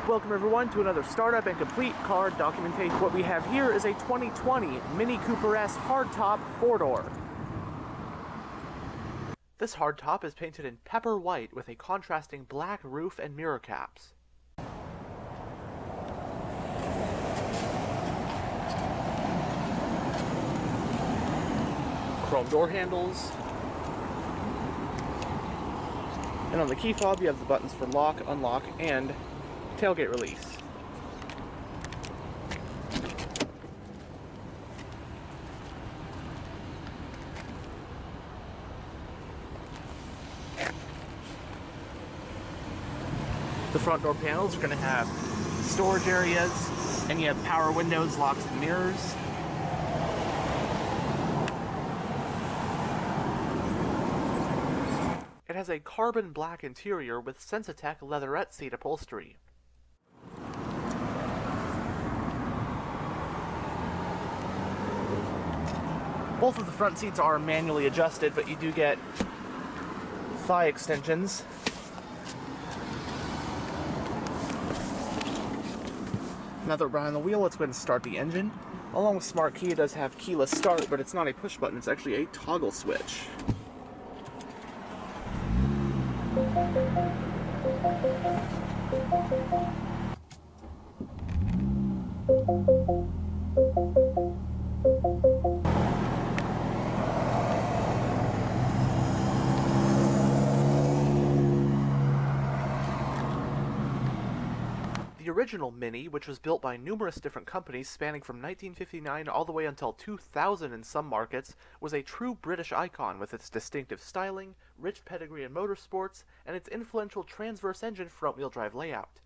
Welcome everyone to another startup and complete car documentation. What we have here is a 2020 MINI Cooper S Hardtop 4-door. This hardtop is painted in pepper white with a contrasting black roof and mirror caps. Chrome door handles. And on the key fob you have the buttons for lock, unlock, and tailgate release. The front door panels are going to have storage areas, and you have power windows, locks, and mirrors. It has a carbon black interior with Sensitech leatherette seat upholstery. Both of the front seats are manually adjusted, but you do get thigh extensions. Now that we're behind the wheel, let's go ahead and start the engine. Along with Smart Key, it does have keyless start, but it's not a push button, it's actually a toggle switch. The original Mini, which was built by numerous different companies spanning from 1959 all the way until 2000 in some markets, was a true British icon with its distinctive styling, rich pedigree in motorsports, and its influential transverse engine front-wheel drive layout.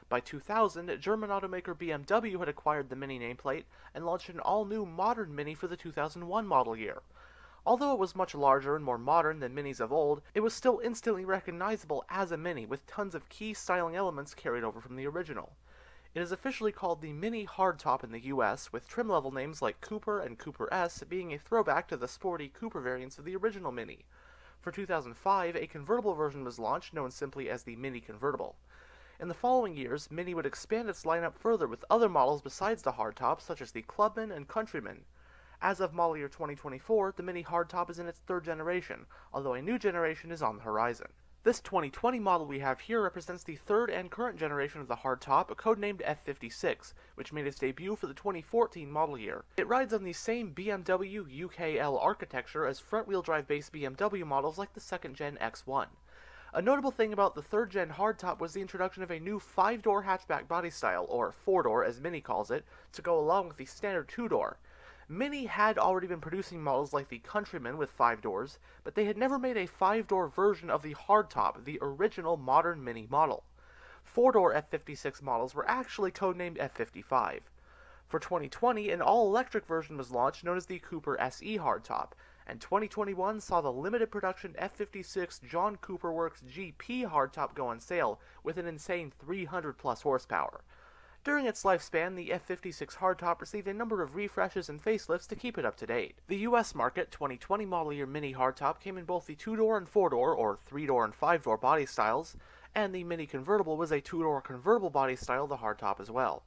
By 2000, German automaker BMW had acquired the Mini nameplate and launched an all-new modern Mini for the 2001 model year. Although it was much larger and more modern than Minis of old, it was still instantly recognizable as a Mini, with tons of key styling elements carried over from the original. It is officially called the MINI Hardtop in the US, with trim level names like Cooper and Cooper S being a throwback to the sporty Cooper variants of the original Mini. For 2005, a convertible version was launched, known simply as the MINI Convertible. In the following years, Mini would expand its lineup further with other models besides the Hardtop, such as the Clubman and Countryman. As of model year 2024, the MINI Hardtop is in its third generation, although a new generation is on the horizon. This 2020 model we have here represents the third and current generation of the Hardtop, codenamed F56, which made its debut for the 2014 model year. It rides on the same BMW UKL architecture as front-wheel drive-based BMW models like the second-gen X1. A notable thing about the third-gen Hardtop was the introduction of a new 5-door hatchback body style, or 4-door as Mini calls it, to go along with the standard 2-door. Mini had already been producing models like the Countryman with 5 doors, but they had never made a 5-door version of the Hardtop, the original modern Mini model. 4-door F56 models were actually codenamed F55. For 2020, an all-electric version was launched known as the Cooper SE Hardtop, and 2021 saw the limited production F56 John Cooper Works GP Hardtop go on sale with an insane 300 plus horsepower. During its lifespan, the F56 Hardtop received a number of refreshes and facelifts to keep it up to date. The US market 2020 model year Mini Hardtop came in both the 2-door and 4-door, or 3-door and 5-door body styles, and the Mini Convertible was a 2-door convertible body style, the Hardtop as well.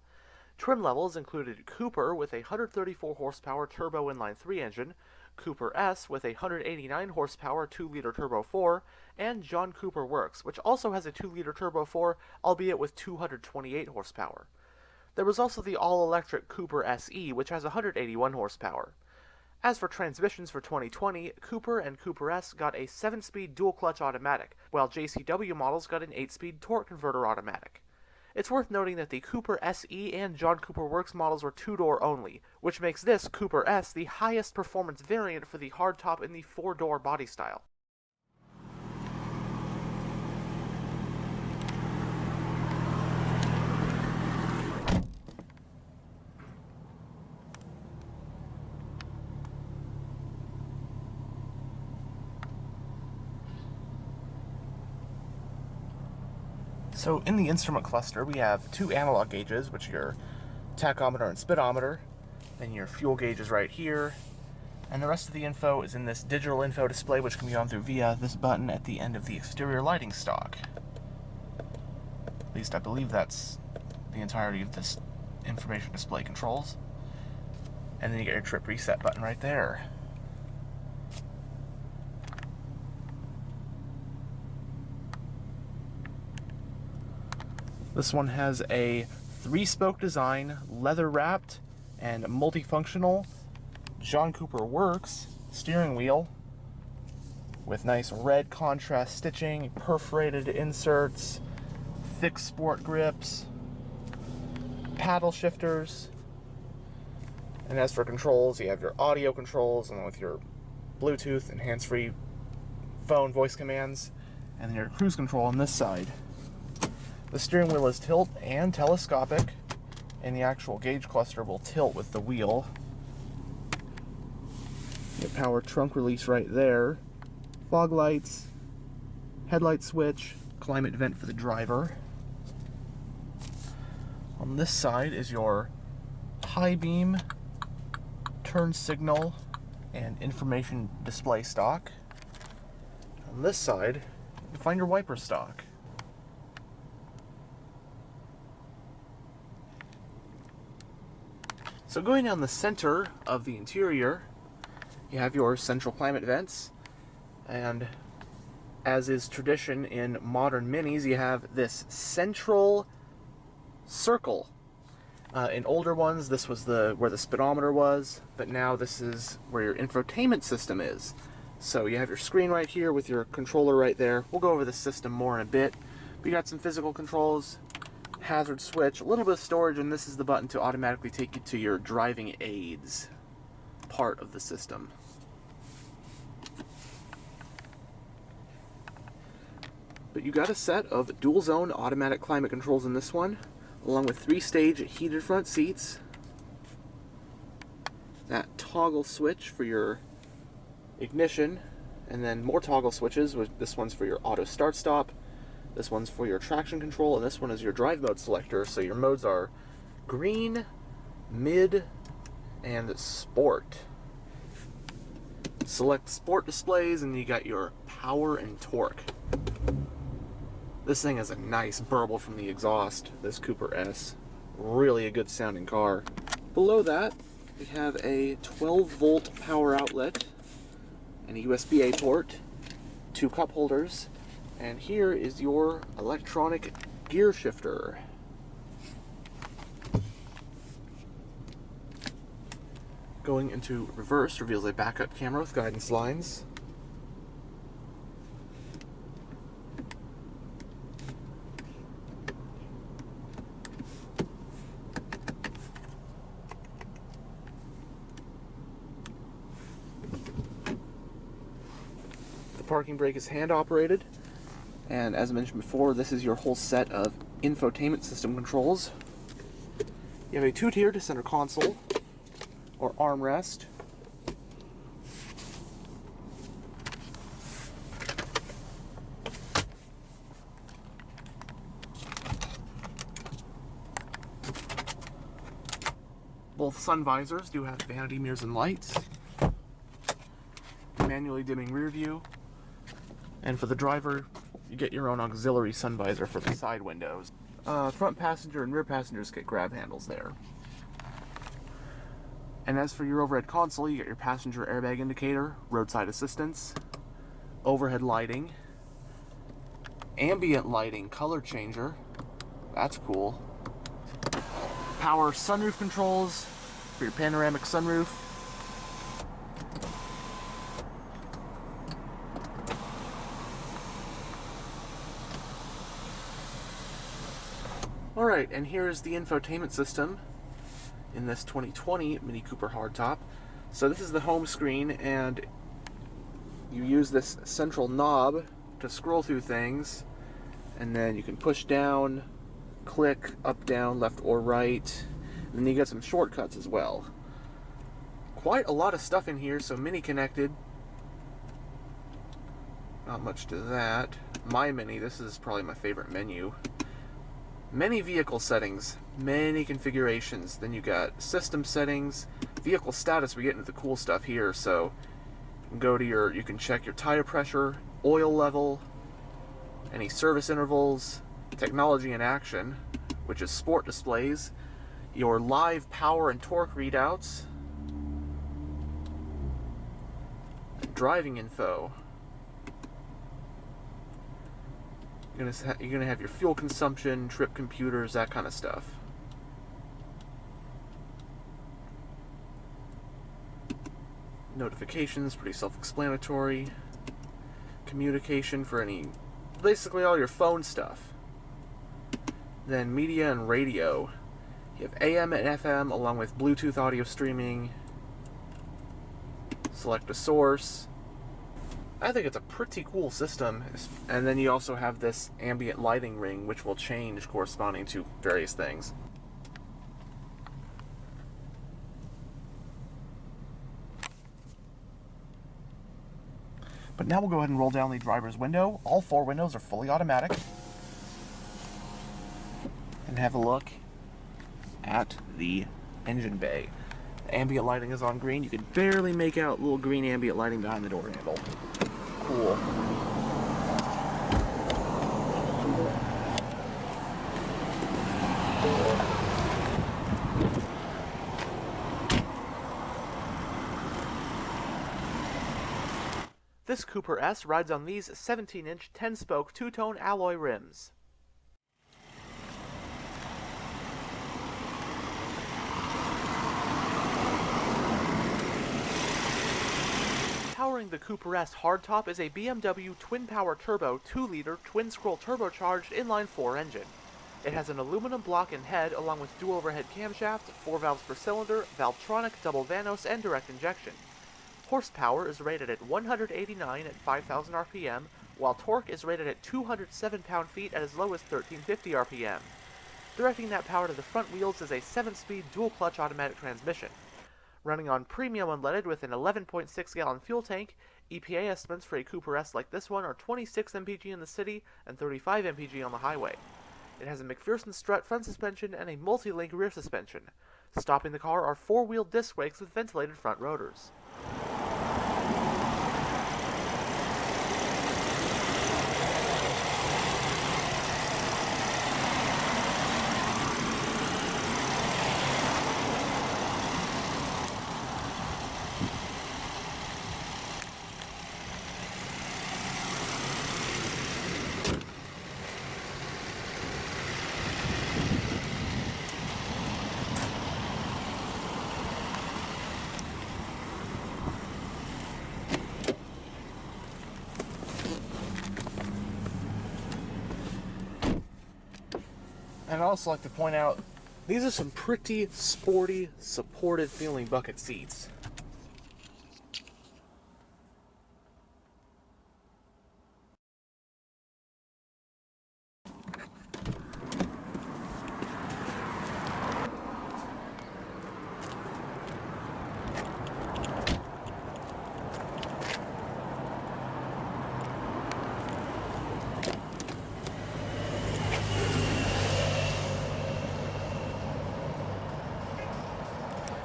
Trim levels included Cooper with a 134 horsepower turbo inline-3 engine, Cooper S with a 189 horsepower 2-liter turbo 4, and John Cooper Works, which also has a 2-liter turbo 4, albeit with 228 horsepower. There was also the all-electric Cooper SE, which has 181 horsepower. As for transmissions for 2020, Cooper and Cooper S got a 7-speed dual-clutch automatic, while JCW models got an 8-speed torque converter automatic. It's worth noting that the Cooper SE and John Cooper Works models were 2-door only, which makes this Cooper S the highest performance variant for the Hardtop in the 4-door body style. So in the instrument cluster, we have 2 analog gauges, which are your tachometer and speedometer, then your fuel gauge is right here, and the rest of the info is in this digital info display, which can be gone through via this button at the end of the exterior lighting stock. At least I believe that's the entirety of this information display controls. And then you get your trip reset button right there. This one has a 3-spoke design, leather wrapped and multifunctional John Cooper Works steering wheel with nice red contrast stitching, perforated inserts, thick sport grips, paddle shifters. And as for controls, you have your audio controls and with your Bluetooth and hands-free phone voice commands, and then your cruise control on this side. The steering wheel is tilt and telescopic, and the actual gauge cluster will tilt with the wheel. Your power trunk release right there. Fog lights, headlight switch, climate vent for the driver. On this side is your high beam, turn signal, and information display stock. On this side, you can find your wiper stock. So going down the center of the interior, you have your central climate vents, and as is tradition in modern Minis, you have this central circle. In older ones, this was where the speedometer was, but now this is where your infotainment system is. So you have your screen right here with your controller right there. We'll go over the system more in a bit. But you got some physical controls, hazard switch, a little bit of storage, and this is the button to automatically take you to your driving aids part of the system. But you got a set of dual zone automatic climate controls in this one, along with 3-stage heated front seats, that toggle switch for your ignition, and then more toggle switches. This one's for your auto start stop, this one's for your traction control, and this one is your drive mode selector. So your modes are green, mid, and sport. Select sport displays, and you got your power and torque. This thing has a nice burble from the exhaust, this Cooper S. Really a good sounding car. Below that, we have a 12-volt power outlet and a USB-A port, 2 cup holders, and here is your electronic gear shifter. Going into reverse reveals a backup camera with guidance lines. The parking brake is hand operated, and as I mentioned before, this is your whole set of infotainment system controls. You have a 2-tiered center console or armrest, both Sunvisors do have vanity mirrors and lights, manually dimming rear view, and for the driver you get your own auxiliary sun visor for the side windows. Front passenger and rear passengers get grab handles there. And as for your overhead console, you get your passenger airbag indicator, roadside assistance, overhead lighting, ambient lighting color changer, that's cool, power sunroof controls for your panoramic sunroof, alright, and here is the infotainment system in this 2020 MINI Cooper Hardtop. So this is the home screen, and you use this central knob to scroll through things, and then you can push down, click, up, down, left, or right, and then you get some shortcuts as well. Quite a lot of stuff in here, so MINI connected. Not much to that. My Mini, this is probably my favorite menu. Many vehicle settings, many configurations. Then you got system settings, vehicle status. We get into the cool stuff here. So you can go to you can check your tire pressure, oil level, any service intervals, technology in action, which is sport displays, your live power and torque readouts, driving info. You're gonna have your fuel consumption, trip computers, that kind of stuff. Notifications, pretty self-explanatory. Communication for basically all your phone stuff. Then media and radio. You have AM and FM along with Bluetooth audio streaming. Select a source. I think it's a pretty cool system. And then you also have this ambient lighting ring, which will change corresponding to various things. But now we'll go ahead and roll down the driver's window. All 4 windows are fully automatic. And have a look at the engine bay. The ambient lighting is on green. You can barely make out little green ambient lighting behind the door handle. Cool. This Cooper S rides on these 17-inch 10-spoke two-tone alloy rims. Powering the Cooper S Hardtop is a BMW twin-power turbo 2-liter twin-scroll turbocharged inline-4 engine. It has an aluminum block and head along with dual overhead camshaft, 4 valves per cylinder, Valvetronic, double Vanos, and direct injection. Horsepower is rated at 189 at 5,000 RPM, while torque is rated at 207 pound-feet at as low as 1350 RPM. Directing that power to the front wheels is a 7-speed dual-clutch automatic transmission. Running on premium unleaded with an 11.6-gallon fuel tank, EPA estimates for a Cooper S like this one are 26 mpg in the city and 35 mpg on the highway. It has a McPherson strut front suspension and a multi-link rear suspension. Stopping the car are 4-wheel disc brakes with ventilated front rotors. And I'd also like to point out, these are some pretty sporty, supportive feeling bucket seats.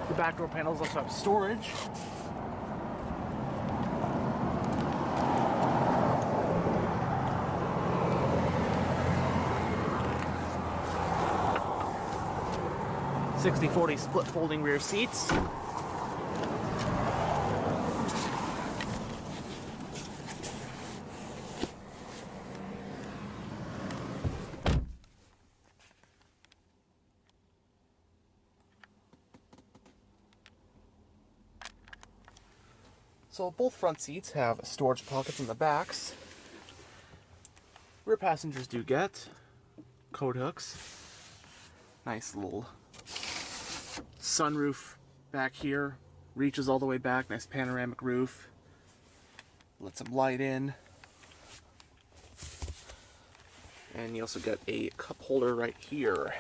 The back door panels also have storage. "60/40 split folding rear seats. So both front seats have storage pockets in the backs. Rear passengers do get coat hooks. Nice little sunroof back here. Reaches all the way back. Nice panoramic roof. Let some light in. And you also get a cup holder right here.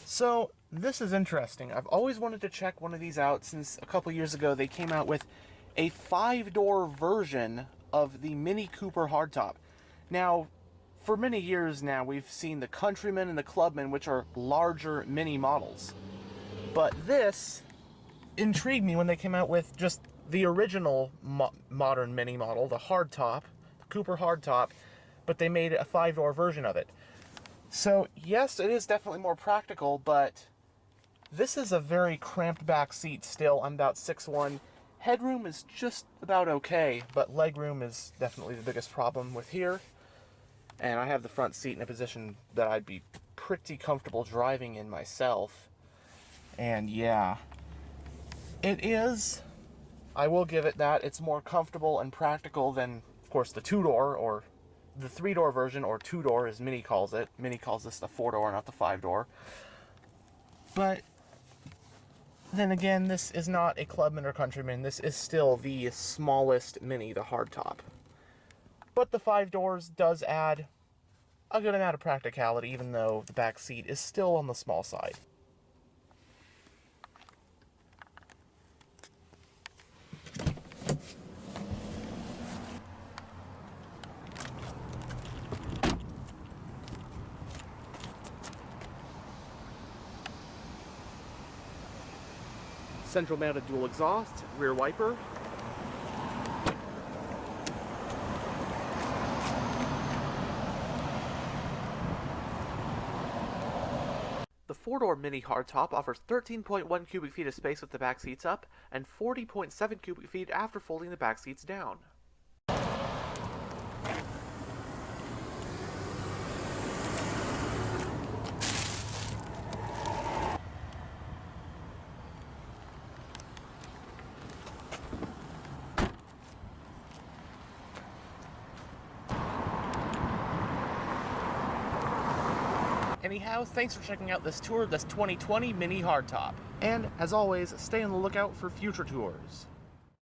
So this is interesting. I've always wanted to check one of these out since a couple years ago they came out with a 5-door version of the MINI Cooper Hardtop. Now, for many years now, we've seen the Countryman and the Clubman, which are larger Mini models. But this intrigued me when they came out with just the original modern Mini model, the Hardtop, the Cooper Hardtop, but they made a 5-door version of it. So, yes, it is definitely more practical, but this is a very cramped back seat still. I'm about 6'1". Headroom is just about okay, but legroom is definitely the biggest problem with here. And I have the front seat in a position that I'd be pretty comfortable driving in myself. And yeah, it is, I will give it that, it's more comfortable and practical than, of course, the two-door or the three-door version, or two-door as Mini calls it. Mini calls this the four-door, not the five-door. But then again, this is not a Clubman or Countryman. This is still the smallest Mini, the hardtop. But the 5 doors does add a good amount of practicality, even though the back seat is still on the small side. Central mounted dual exhaust, rear wiper. The 4-door Mini Hardtop offers 13.1 cubic feet of space with the back seats up, and 40.7 cubic feet after folding the back seats down. Anyhow, thanks for checking out this tour of this 2020 Mini Hardtop. And, as always, stay on the lookout for future tours.